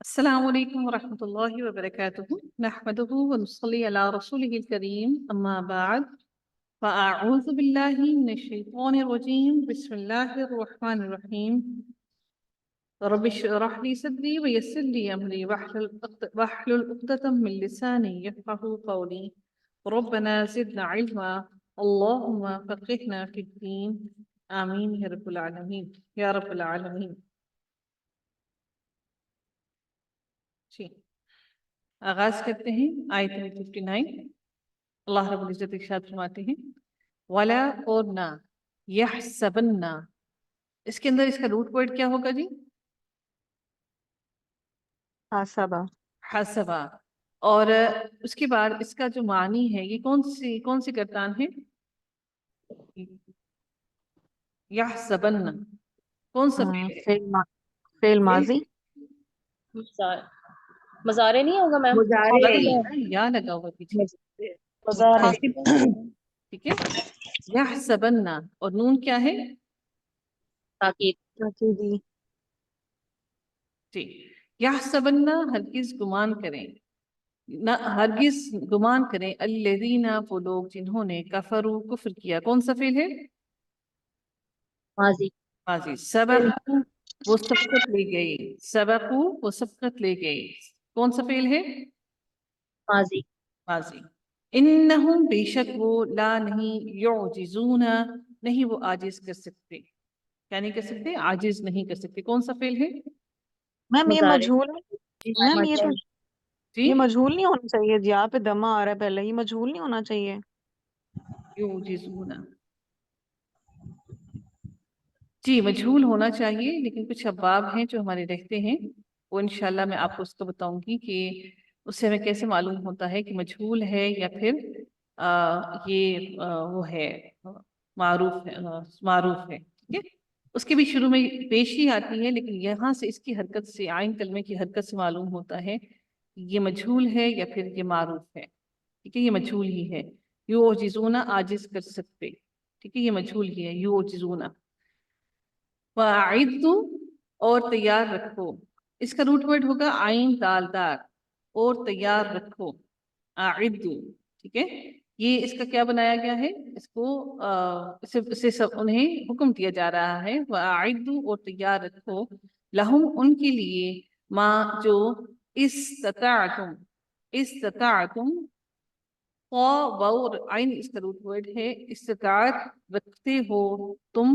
السلام علیکم ورحمۃ اللہ وبرکاتہ نحمده ونصلي على رسوله الكريم اما بعد فاعوذ باللہ من الشیطان الرجیم بسم اللہ الرحمن الرحیم رب اشرح لي صدری ويسر لي امری واحلل عقدۃ من لسانی یفقهوا قولی ربنا زدنا علما اللهم فقهنا في الدین آمین یا رب العالمین یا رب العالمین۔ جی آغاز کرتے ہیں آیت نمبر 59۔ اللہ رب العزت ارشاد فرماتے ہیں ولا اور نہ یحسبن، اس کے اندر اس کا روٹ ورڈ کیا ہوگا جی؟ حسبا۔ حسبا۔ اور اس کے بعد اس کا جو معنی ہے یہ کون سی گردان ہے؟ یحسبن کون سا فعل ماضی مزارے نہیں ہوگا میم؟ یا لگا ہوا پیچھے، مزارے ٹھیک ہے۔ یحسبن اور نون کیا ہے؟ تاکیدی۔ جی یحسبن ہرگز گمان کریں، نہ ہرگز گمان کریں الذین وہ لوگ جنہوں نے کفروا کفر کیا۔ کون سا فعل ہے؟ ماضی۔ ماضی۔ سبقوا وہ سبقت لے گئی، سبقوا وہ سبقت لے گئی۔ کون سا فعل ہے؟ ماضی۔ ماضی۔ انہم بے شک وہ لا نہیں یعجزون نہیں وہ عاجز کر سکتے، کیا نہیں کر سکتے؟ عاجز نہیں کر سکتے۔ کون سا فعل ہے؟ میم یہ مزارے۔ مجھول میم یہ تو جی یہ مجھول نہیں ہونا چاہیے جی، یہاں پہ دمہ آ رہا ہے پہلے، یہ مجھول نہیں ہونا چاہیے۔ یعجزون جی مجہول ہونا چاہیے، لیکن کچھ ابواب ہیں جو ہمارے رہتے ہیں، وہ انشاءاللہ میں آپ کو اس کو بتاؤں گی کہ اس سے ہمیں کیسے معلوم ہوتا ہے کہ مجہول ہے یا پھر یہ وہ ہے معروف ہے، معروف ہے، ٹھیک ہے۔ اس کے بھی شروع میں پیشی آتی ہے، لیکن یہاں سے اس کی حرکت سے، عین کلمے کی حرکت سے معلوم ہوتا ہے یہ مجہول ہے یا پھر یہ معروف ہے، ٹھیک ہے۔ یہ مجہول ہی ہے۔ یعجزون عاجز کر سکتے، ٹھیک ہے، یہ مجہول ہی ہے یعجزون۔ وَأَعِدُّوا اور تیار رکھو، اس کا روٹ ورڈ ہوگا عین دال دار، اور تیار رکھو، اعدوا، ٹھیک ہے۔ یہ اس کا کیا بنایا گیا ہے؟ اس کو انہیں حکم دیا جا رہا ہے وَأَعِدُّوا اور تیار رکھو لہم ان کے لیے ما جو استطعتم اور عین اس کا روٹ ورڈ ہے استطاعت رکھتے ہو تم،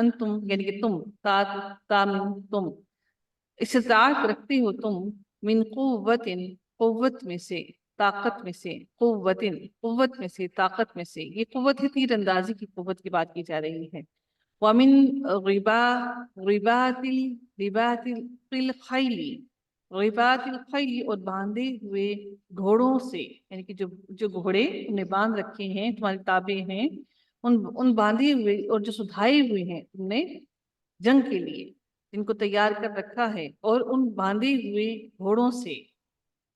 انتم یعنی کہ تم، تامن تم، استطاعت رکھتے ہو تم، من قوت قوت میں سے، طاقت میں سے، قوت میں سے، طاقت میں سے۔ یہ قوت ہے تیر اندازی کی قوت کی بات کی جا رہی ہے۔ وَمِن رباط الخیل رباط الخیل اور باندھے ہوئے گھوڑوں سے، یعنی کہ جو گھوڑے تم نے باندھ رکھے ہیں، تمہارے تابع ہیں، ان باندھے ہوئے اور جو سدھائے ہوئے ہیں تم نے جنگ کے لیے، جن کو تیار کر رکھا ہے، اور ان باندھے ہوئے گھوڑوں سے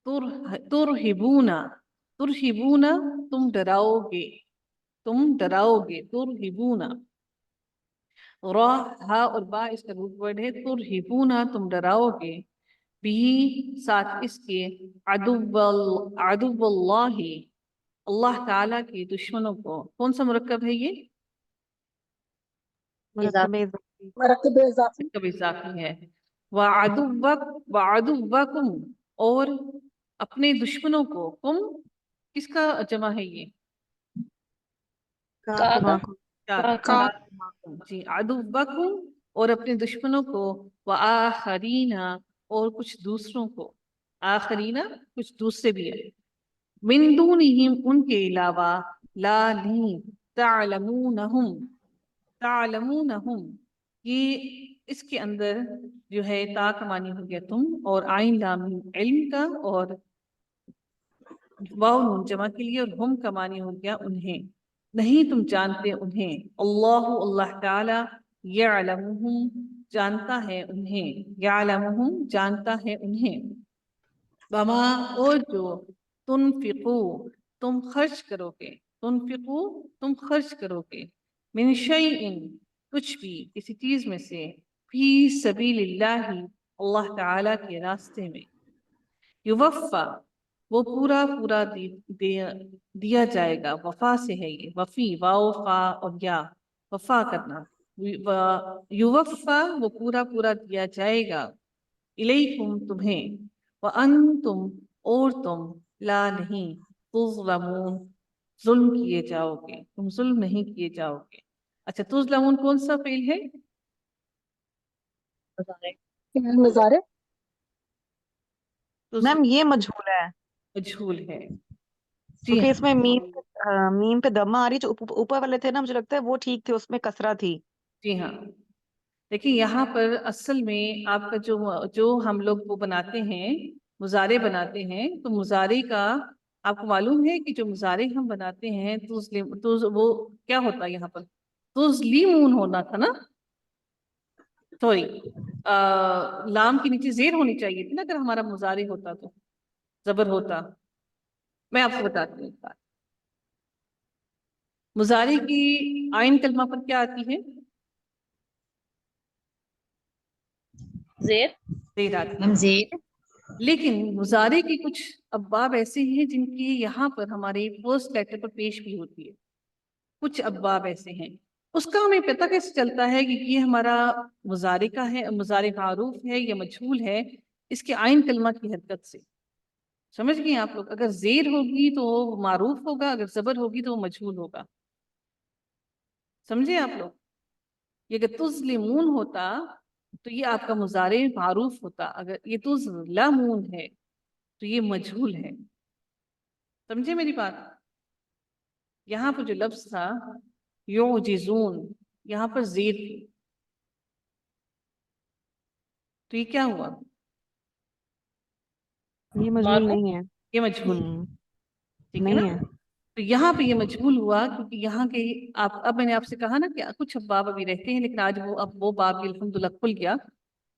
ترہبون تم ڈراؤ گے، ترہبون۔ را ہا اور با اس کا روٹ ورڈ ہے ترہبون تم ڈراؤ گے، بھی ساتھ اس کے عدو اللہ اللہ تعالیٰ کے دشمنوں کو۔ کون سا مرکب ہے یہ؟ مرکب اضافی۔ مرکب اضافی ہے۔ وعدوکم اور اپنے دشمنوں کو، کم کس کا جمع ہے یہ؟ جی عدوکم اور اپنے دشمنوں کو، وآخرین اور کچھ دوسروں کو، آخرین کچھ دوسرے بھی ہے، من دونہم ان کے علاوہ، لا نہیں، تعلمونہم یہ اس کے اندر جو ہے تا کا معنی ہو گیا تم، اور عین لام علم کا، اور واو نون جمع کے لیے، اور ہم کا معنی ہو گیا انہیں، نہیں تم جانتے انہیں، اللہ تعالی یعلمہم جانتا ہے انہیں، یعلمہم جانتا ہے انہیں، وما اور جو تنفقو تم خرچ کرو گے، تنفقو تم خرچ کرو گے، من شیئن کچھ بھی کسی چیز میں سے، فی سبیل اللہ اللہ تعالی کے راستے میں، युवफ़ा वो पूरा पूरा दिया जाएगा, वफा से है ये, वफी, वाओ फा और या, वफा करना। युवफ़ा वो पूरा पूरा दिया जाएगा, इलैकुम तुम्हें, व अंतुम और तुम, ला नहीं, तुज़लमून जुल्म किए जाओगे, तुम जुल्म नहीं किए जाओगे। अच्छा, तुज़लमून कौन सा फेल है? मज़ारे। नज़ारे। मैम ये मजहूल है मजहूल है। जी क्योंकि हाँ, इसमें मीम पे दम्मा आ रही, जो ऊपर वाले थे ना, मुझे लगता है वो ठीक थे, उसमें कसरा थी। जी हाँ। देखिए यहाँ पर असल में आपका जो जो हम लोग वो बनाते हैं, मुजारे बनाते हैं, तो मुजारे का आपको मालूम है कि जो मुजारे हम बनाते हैं तो वो क्या होता है यहाँ पर, तुज़लिमून होना था ना, सॉरी, लाम के नीचे जेर होनी चाहिए थी ना, अगर हमारा मुजारे होता तो जबर होता। मैं आपको बताती हूँ एक बात, मुजारे की आइन कलमा पर क्या आती है? जेर। जेर आती मैम है। जेर। लेकिन मुजारे के कुछ अब्बाब ऐसे हैं जिनकी यहाँ पर हमारे फर्स्ट लेटर पर पेश भी होती है, कुछ अब्बाब ऐसे हैं। उसका हमें पता कैसे चलता है कि ये हमारा मुजारे का है, मुजारे मारूफ है या मजहूल है? इसके आइन कलमा की हरकत से। समझ गए आप लोग? अगर जेर होगी तो वो मारूफ होगा, अगर जबर होगी तो वो मजहूल होगा। समझे आप लोग? ये अगर तुज़लिमून होता तो ये आपका मुजारे मारूफ होता, अगर ये तुज़लमून है तो ये मजहूल है। समझे मेरी बात? यहाँ पर जो लफ्ज था युजिज़ून, यहाँ पर जेर थी, तो ये क्या हुआ? ये मजहूल मारूफ। नहीं है। ये मजहूल, हम्म। ठीक है ना? नहीं है। तो यहाँ पे ये मजहूल हुआ क्योंकि यहाँ के आप, अब मैंने आपसे कहा ना कि कुछ बाब अभी रहते हैं, लेकिन आज वो अब वो बाब भी अल्हम्दुलिल्लाह खुल गया,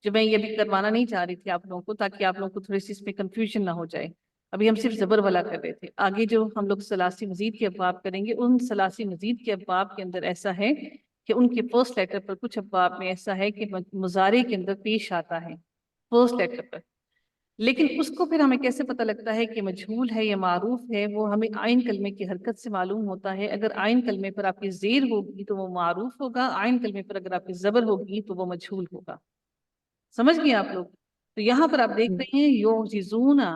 जो मैं ये भी करवाना नहीं चाह रही थी आप लोगों को, ताकि आप लोगों को थोड़ी सी इसमें कंफ्यूजन ना हो जाए। अभी हम सिर्फ जबर वाला कर रहे थे, आगे जो हम लोग सलासी मजीद के अब्वाब करेंगे, उन सलासी मजीद के अब्वाब के अंदर ऐसा है कि उनके फर्स्ट लेटर पर कुछ अब्वाब में ऐसा है कि मुजारे के अंदर पेश आता है फर्स्ट लेटर पर। लेकिन उसको फिर हमें कैसे पता लगता है कि मजहूल है या मारूफ है? वो हमें आइन कलमे की हरकत से मालूम होता है। अगर आइन कलमे पर आपकी जेर होगी तो वो मारूफ होगा, आइन कलमे पर अगर आपकी जबर होगी तो वो मजहूल होगा। समझ गए आप लोग? तो यहाँ पर आप देख हम्म। रहे हैं योजिजूना,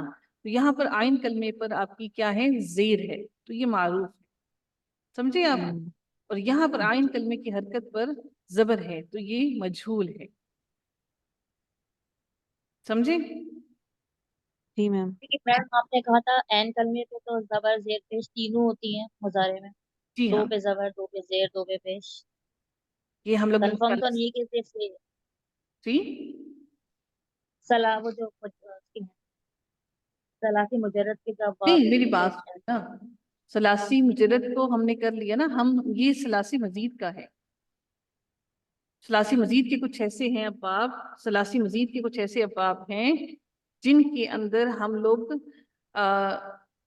तो यहाँ पर आइन कलमे पर आपकी क्या है? जेर है, तो ये मारूफ है। समझे आप? हम्म। और यहाँ पर आइन कलमे की हरकत पर जबर है, तो ये मजहूल है। समझे? जी मैम। देखिए मैम आपने कहा था एन कलमे पे तो जबर जेर पेश तीनों होती हैं मुजारे में। जी दो हाँ, पे जबर, दो पे जेर, दो पे पेश। ये हम लोग कंफर्म तो नहीं है कि सिर्फ से जी सला वो जो सलासी मुजर्रद के जब बाप नहीं, मेरी में बात पेश है। सुनिए ना, सलासी मुजरद को हमने कर लिया ना, हम ये सलासी मजीद का है। सलासी मजीद के कुछ ऐसे हैं अबाब, सलासी मजीद के कुछ ऐसे अबाब हैं जिनके अंदर हम लोग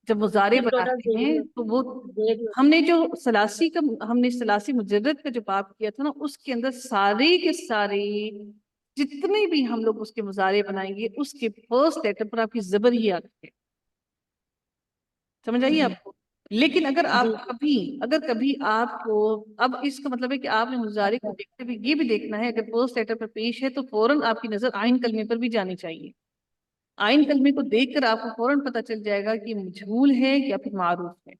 जब मुजारे सिर्फ टोटल बनाते जेर ही हैं तो होती वो, है, जेर ही होती हमने जो सलासी का, हमने सलासी मुजरद का जो बाब किया था ना, उसके अंदर सारे के सारे जितने भी हम लोग उसके मुजारे बनाएंगे, उसके फर्स्ट लेटर पर आपकी जबर ही आती है। समझ है। आइए आपको? लेकिन अगर आप जी। कभी, अगर कभी आपको, अब इसका मतलब है कि आपने मुजारे को देखते हुए ये भी देखना है, अगर फर्स्ट लेटर पर पेश है तो फौरन आपकी नजर आइन कलमे पर भी जानी चाहिए। आइन कलमे को देखकर आपको फौरन पता चल जाएगा कि मजहूल है या फिर मारूफ है।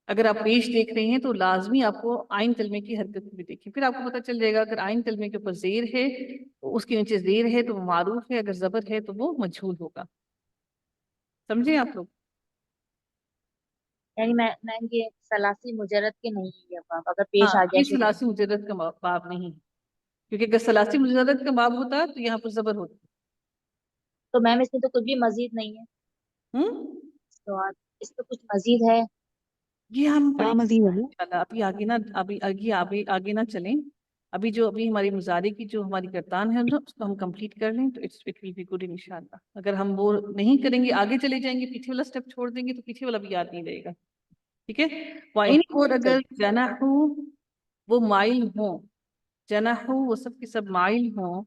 अगर आप पेश देख रहे हैं तो लाजमी आपको आइन कलमे की हरकत भी देखिए, फिर आपको पता चल जाएगा अगर आइन कलमे के ऊपर जेर है तो उसके नीचे जेर है तो वो मारूफ है, अगर जबर है तो वो मजहूल होगा। समझे आप लोग? यानी मैं ये सलासी मुजर्रद के नहीं है बाप अगर पेश हाँ, आ ये जाए शुरू में। सलासी मुजरद का बाब नहीं है, क्योंकि अगर सलासी मुजरद का बाब होता तो यहाँ पर जबर होती। तो मैम इसमें तो कुछ भी मजीद नहीं है। हम्म, तो आज इसमें कुछ मजीद है। ये हम क्या पढ़ेंगे मजीद है वो? इंशाल्लाह। अभी आगे ना, अभी आगे आगे आगे ना चलें। अभी जो अभी हमारी मुजारे की जो हमारी गर्दान है ना, उसको हम कंप्लीट कर लें तो इट विल बी गुड इंशाल्लाह। अगर हम वो नहीं करेंगे, आगे चले जाएंगे, पीछे वाला स्टेप छोड़ देंगे तो पीछे वाला भी याद नहीं रहेगा। ठीक है? वाइन, ओके और चल। अगर जनाहू वो माइल हो, जनाहू वो सब के सब माइल हो,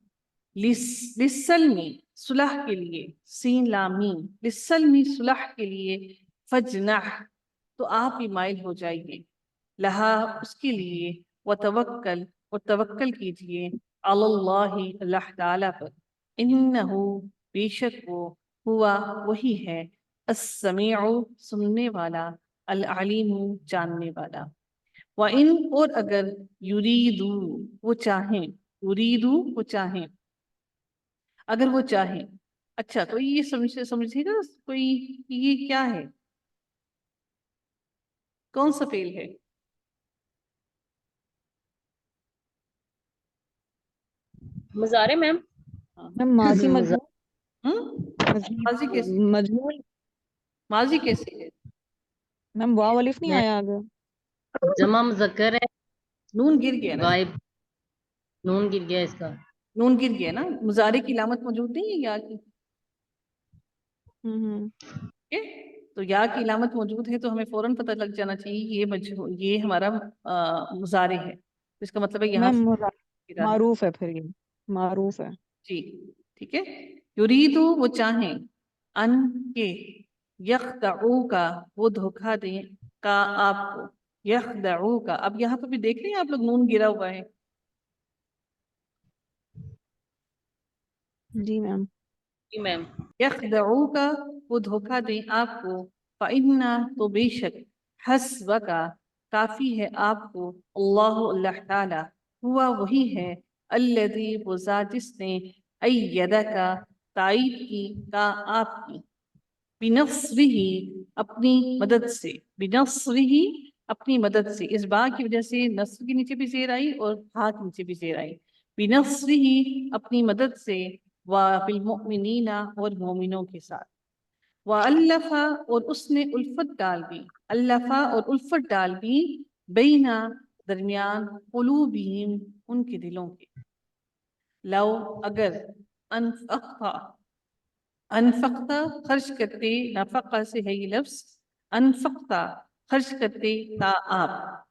लिस्सल्मी सुलह के लिए, सीन लाम मीम, लिस्सल्मी सुलह के लिए, फजनह तो आप भी माइल हो जाइए, लहा उसके लिए, वतवक्कल और तवक्कल कीजिए, अल्लाही अल्लाह ताला पर, इन्नहु बेशक वो, हुआ वही है, अस्समीउ सुनने वाला, अल अलीमु जानने वाला। व इन और अगर युरीदू वो चाहें, युरीदू वो चाहें, अगर वो चाहें। अच्छा तो ये समझिएगा कोई, ये क्या है, कौन सा फेल है? मुजारे मैम। हाँ। मैम माजी मुजा- मजबूर माजी कैसे, मजबूर माजी कैसे है? मैम वाव अलिफ नहीं मैं आया आगे। जमा मुजक्कर है, नून गिर गया ना, गायब, नून गिर गया इसका। नून गिर गया ना, मुजारे की अलामत मौजूद नहीं है या की? ठीक है, तो या की अलामत मौजूद है तो हमें फौरन पता लग जाना चाहिए ये हमारा मुजारे है, तो इसका मतलब है यहाँ मैम गिरा है। मारूफ है, फिर ये मारूफ है। जी ठीक है। युरीदु वो चाहें, अन के, यखदऊ का वो धोखा दें, का आपको, यखदऊ का, अब यहाँ पर भी देख रहे हैं आप लोग नून गिरा हुआ है, जी मैम। जी मैम। यखदऊ का वो धोखा दें आपको, फ़इन्ना तो बेशक, हस्ब का काफी है आपको, अल्लाह अल्लाह ताला, हुआ वही है, अल्लज़ी वो ज़ात जिसने, अय्यदा का तायीद की, का आपकी, बिनस्रिही अपनी मदद से, बिनस्रिही अपनी मदद से, इस बा की वजह से नस्र के नीचे भी जेर आई और हा के नीचे भी जेर आई, बिनस्रिही अपनी मदद से, व बिल मुमिनीना और मोमिनों के साथ, व अल्लफा और उसने उल्फत डाल दी, अल्लफा और उल्फत डाल दी, बैना दरमियान, कुलूबिहिम उनके दिलों के, लव अगर, अनफक़ा अनफक्ता खर्च करते, नफका से है ये लफ्ज, अनफक्ता खर्च करते, ता आप,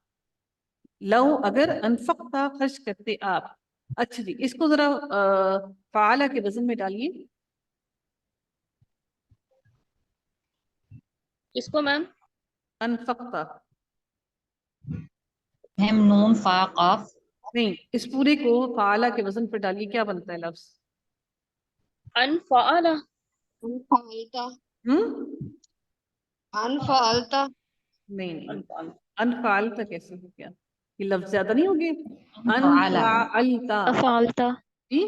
लो अगर अनफक्ता खर्च करते आप। अच्छा जी, इसको जरा फाला के वजन में डालिए, किसको मैम? अनफक्ता, हम नून फा काफ। नहीं इस पूरे को फाला के वजन पर डालिए, क्या बनता है लफ्ज? अनफाला। अनफालता हम्म, अनफालता नहीं नहीं, अनफालता कैसे हो गया, ये लफ्ज ज्यादा नहीं हो गए, अनफाला। अनफालता, अफालता जी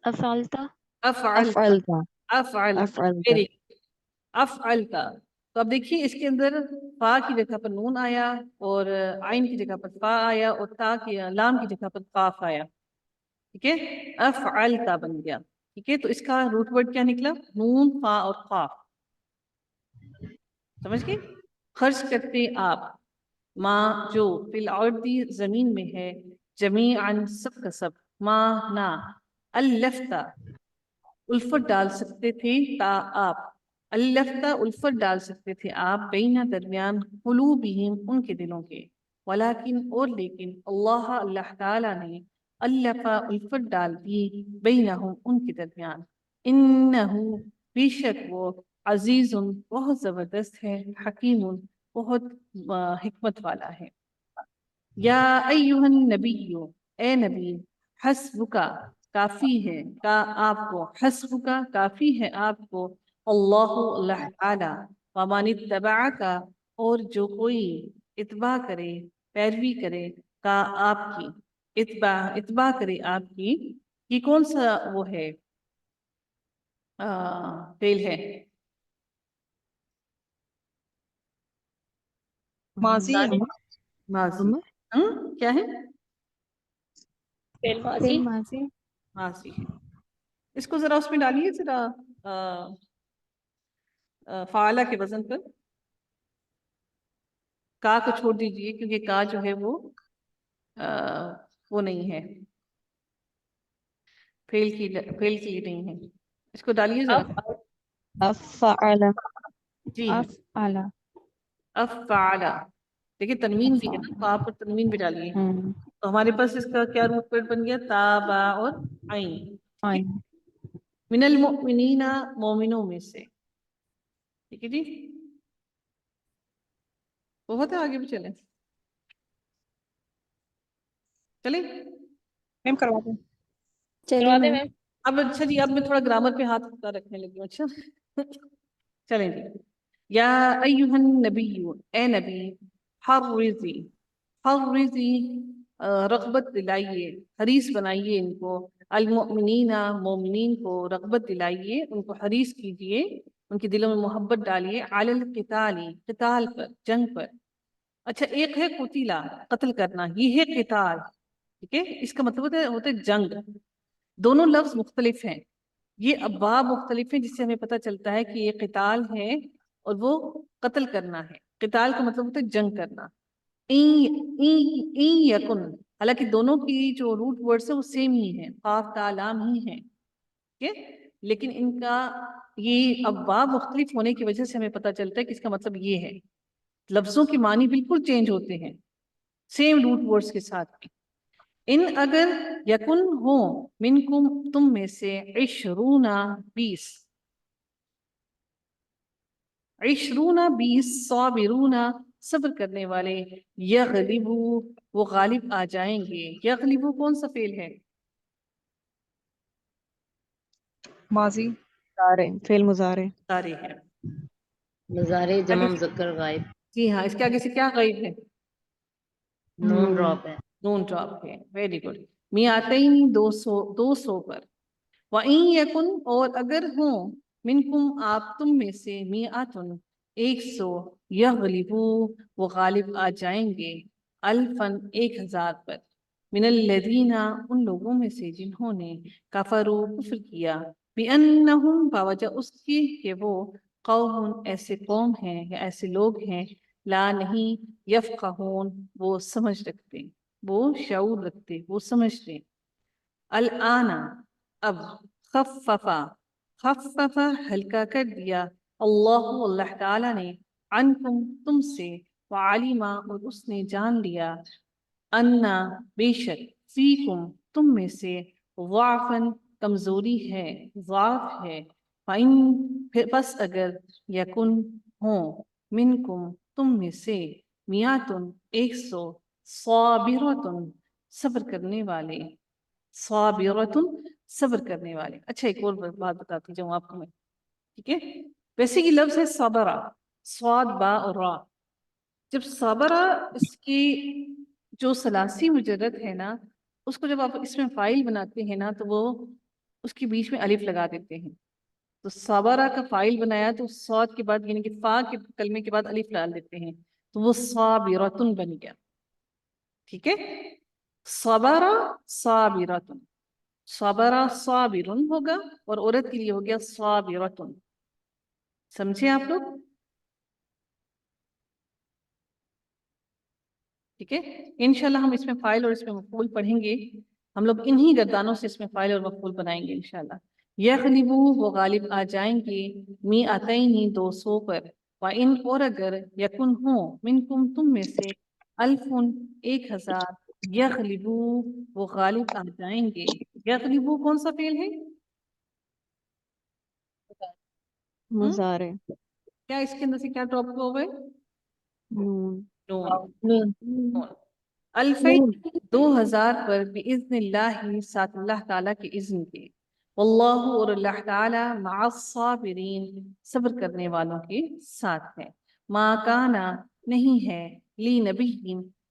अफालता अफअलता, अफअलता अफअलता, अफअलता। वेरी, अफअलता। तो अब देखिए इसके अंदर फा की जगह पर नून आया, और आइन की जगह पर फा आया, और ता की लाम की जगह पर काफ आया, ठीक है, अफअलता बन गया। ठीक है, तो इसका रूट वर्ड क्या निकला, नून फा और काफ, समझ गए? खर्च करते आप, माँ जो फिल अर्दी जमीन में है, जमीअन सब का सब, माँ ना, अल्लफ्ता उल्फत डाल सकते थे, ता आप, अल्लफ्ता उल्फत डाल सकते थे आप, बैना दरमियान, कुलूबिहिम उनके दिलों के, वलाकिन और लेकिन, अल्लाह अल्लाह ताला ने, अल्लफा उल्फत डाल दी, बैनहुम उनके दरमियान, इन्नहु बेशक वो, अजीजुन बहुत जबरदस्त है, हकीमुन बहुत हिकमत वाला है। या अय्युहन नबिय्यु ए नबी, हस्बुका काफी है, का आपको, हस्बुका काफी है आपको, अल्लाहु अल्लाह ताला, वमान इत्तबअका और जो कोई इत्बा करे, पैरवी करे, का आपकी, इत्बा इत्बा करे आपकी, ये कौन सा वो है, फेल है, माजी है मुजारे। माजी, अम्मा। क्या है, फेल माजी। फिर माजी माजी है। इसको जरा उसमें डालिए जरा, फाला के वजन पर, का को छोड़ दीजिए क्योंकि का जो है आ, वो नहीं है, फेल की नहीं है, इसको डालिए जरा, अब अफअला जी अफआला अफआला, देखिए तनवीन भी है ना, तो आप पर तनवीन भी डालिए, تو ہمارے پاس اس کا کیا روٹ ورڈ بن گیا؟ تابا اور عین. من المؤمنین، مومنوں میں سے. ٹھیک ہے جی، بہت ہے، آگے بھی چلیں. چلیں میم کرواتے ہیں. کروا دیں میم. اب اچھا جی، اب میں تھوڑا گرامر پہ ہاتھ رکھنے لگی ہوں. اچھا چلیں جی. یا ایھا النبی، اے نبی، حرزی، حرزی رغبت دلائیے، حریص بنائیے ان کو، المؤمنین، مومنین کو رغبت دلائیے، ان کو حریص کیجئے، ان کے دلوں میں محبت ڈالیے، علی القتال، قتال پر، جنگ پر. اچھا ایک ہے قتیلا، قتل کرنا، یہ ہے قتال. ٹھیک ہے، اس کا مطلب ہوتا ہے جنگ. دونوں لفظ مختلف ہیں، یہ ابواب مختلف ہیں، جس سے ہمیں پتہ چلتا ہے کہ یہ قتال ہے اور وہ قتل کرنا ہے. قتال کا مطلب ہوتا ہے جنگ کرنا. یکن، حالانکہ دونوں کی جو روٹ ورڈز ہیں وہ سیم ہی ہیں، قاف تا لام ہی ہیں. ٹھیک ہے، لیکن ان کا یہ ابواب مختلف ہونے کی وجہ سے ہمیں پتہ چلتا ہے کہ اس کا مطلب یہ ہے. لفظوں کے معنی بالکل چینج ہوتے ہیں سیم روٹ ورڈز کے ساتھ. ان اگر یکن ہو منکم، تم میں سے، 20، 20 صابرون، صبر کرنے والے، یغلبو، وہ غالب آ جائیں گے. یغلبو کون سا فعل ہے؟ ماضی مضارع، فعل مضارع. سارے ہیں. مضارع جمع مذکر غائب. جی ہاں، اس کے آگے سے کیا غائب ہے؟ نون ڈراپ ہے. نون ڈراپ ہے. Very good. میاتین، 200 پر. وَإِن یکن، اور اگر ہوں، منکم، آپ تم میں سے، میاتن، 100، یغلبو، وہ غالب آ جائیں گے، الفن، 1000 پر، من الذین، ان لوگوں میں سے جنہوں نے، کفروا، کفر کیا، بِأَنَّهُمْ، بوجہ اس کی کہ وہ، قوم، ایسے قوم ہیں یا ایسے لوگ ہیں، لا نہیں، یفقہون، وہ سمجھ رکھتے، وہ شعور رکھتے، وہ سمجھتے. الآن، اب، خففا، خففا، ہلکا کر دیا، اللہ تعالیٰ نے، عنکم، تم سے، وعلما، اور اس نے جان لیا، انا، بے شک، فیکم، تم میں سے، ضعفاً، کمزوری ہے، ضعف ہے، پھر بس اگر، یکن، ہوں، منکم، تم میں سے، میاتن، 100، صابرتن، صبر کرنے والے، صابرتن، صبر کرنے والے. اچھا ایک اور بات بتاتی جاؤں آپ کو میں. ٹھیک ہے، ویسے یہ لفظ ہے صبرا، صاد با اور را. جب صبرا، اس کی جو ثلاثی مجرد ہے نا، اس کو جب آپ اس میں فائل بناتے ہیں نا تو وہ اس کے بیچ میں الف لگا دیتے ہیں. تو صبرا کا فائل بنایا تو صاد کے بعد یعنی کہ فا کے کلمے کے بعد الف ڈال دیتے ہیں تو وہ صابرتن بن گیا. ٹھیک ہے، صبرا صابرتن، صبرا صابرن ہوگا اور عورت کے لیے ہو گیا صابرتن. سمجھے آپ لوگ؟ ٹھیک ہے، انشاءاللہ ہم اس میں فائل اور اس میں مفعول پڑھیں گے. ہم لوگ انہی گردانوں سے اس میں فائل اور مفعول بنائیں گے انشاءاللہ. یغلبو، وہ غالب آ جائیں گے، میاتین، 200 پر، وَإِنْ، اور اگر، یکن ہوں، منکم، تم میں سے، الفن، 1000، یغلبو، وہ غالب آ جائیں گے. یغلبو کون سا فعل ہے؟ مضارع. کیا اس کے اندر سے کیا ڈراپ ہوا ہوا ہے؟ نون. نون. الفین، 2000 پر، بِإِذْنِ اللہ، ساتھ اللہ تعالیٰ کے اذن کے، واللہ، اور اللہ تعالیٰ، مع الصابرین، صبر کرنے والوں کے ساتھ ہے. ما کانا، نہیں ہے، لی نبی،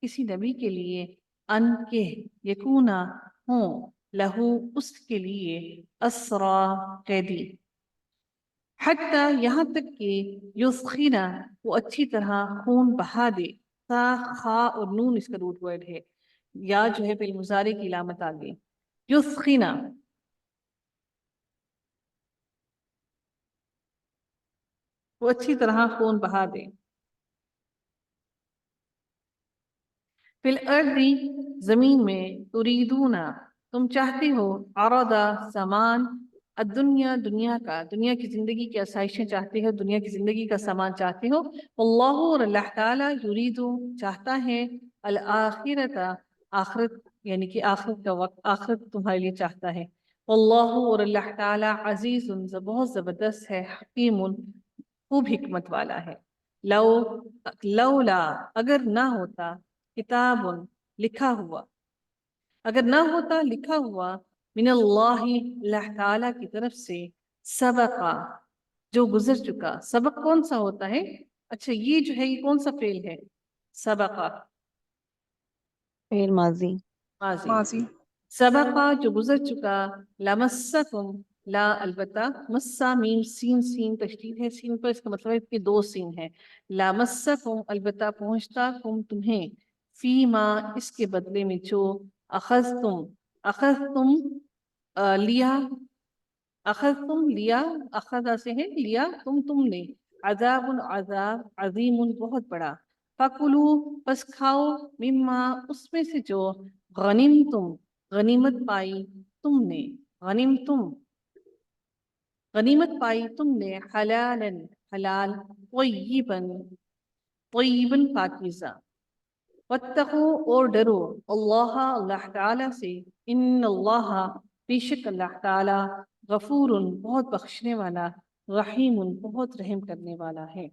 کسی نبی کے لیے، ان کے، یکونا، ہوں، لہو، اس کے لیے، اسرا، قیدی، حتی، یہاں تک کہ، یسخینا، وہ اچھی طرح خون بہا دے. تا، خا اور نون اس کا روٹ ورڈ ہے، یا جو ہے فعل مضارع کی علامت آگے. یسخینا، وہ اچھی طرح خون بہا دے. فی الارض، زمین میں، تریدونا، تم چاہتے ہو، عرض، سامان، الدنیا، دنیا کا، دنیا کی زندگی کی آسائشیں چاہتے ہو، دنیا کی زندگی کا سامان چاہتے ہو. اللہ، اور اللہ تعالیٰ، یریدو، چاہتا ہے، الآخرۃ، आखिरत यानी कि आखिरत का वक्त, आखिरत तुम्हारे लिए चाहता है। अल्लाह और अल्लाह ताला अजीजुन बहुत ज़बरदस्त है, हकीमुन खूब हिकमत वाला है। लौला अगर ना होता, किताबुन लिखा हुआ, अगर ना होता लिखा हुआ, मिनल्लाहि अल्लाह ताला की तरफ से, सबका जो गुजर चुका। सबक कौन सा होता है? अच्छा ये जो है ये कौन सा फेल है? सबका फेल माजी। माजी। माजी। सबका जो गुजर चुका, लमस्सकुम ला अलबत्ता, मस्सा मीम सीन, सीन तशदीद है सीन पर, इसका मतलब है कि दो सीन है। लामस्सकुम अलबत्ता पहुंचता, कुम तुम्हें, फीमा इसके बदले में, जो अखज़तुम, अखज़तुम लिया, अखज़तुम लिया, अखज़ा से है लिया, तुमने, अज़ाबुन अज़ाब, अज़ीमुन बहुत बड़ा, फकुलू बस खाओ, मिम्मा उसमें से, जो गनिमतुम गनीमत पाई तुमने, गनिमतुम गनीमत पाई तुमने, हलालन हलाल, तय्यिबन तय्यिबन पाकीज़ा, वत्तकू और डरो, अल्लाह अल्लाह ताला से, इन्नल्लाह बेशक अल्लाह ताला, गफूरुन बहुत बख्शने वाला, रहीमुन बहुत रहम करने वाला है।